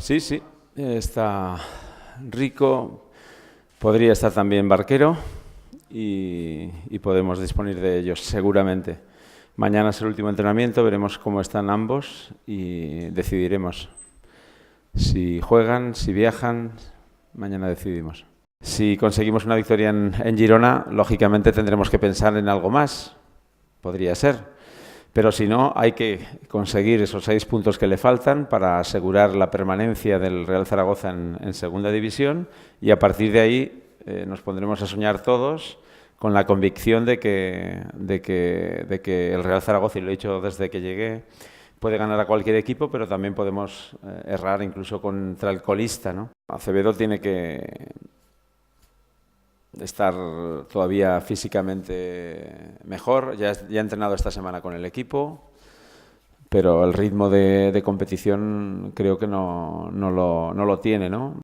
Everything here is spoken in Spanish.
Sí, sí, está Rico, podría estar también Barquero y podemos disponer de ellos seguramente. Mañana es el último entrenamiento, veremos cómo están ambos y decidiremos si juegan, si viajan. Mañana decidimos. Si conseguimos una victoria en Girona, lógicamente tendremos que pensar en algo más. Podría ser. Pero si no, hay que conseguir esos 6 puntos que le faltan para asegurar la permanencia del Real Zaragoza en Segunda División y a partir de ahí nos pondremos a soñar todos con la convicción de que el Real Zaragoza, y lo he dicho desde que llegué, puede ganar a cualquier equipo, pero también podemos errar incluso contra el colista, ¿no? Acevedo tiene que estar todavía físicamente mejor. Ya ha entrenado esta semana con el equipo, pero el ritmo de competición creo que no lo tiene, ¿no?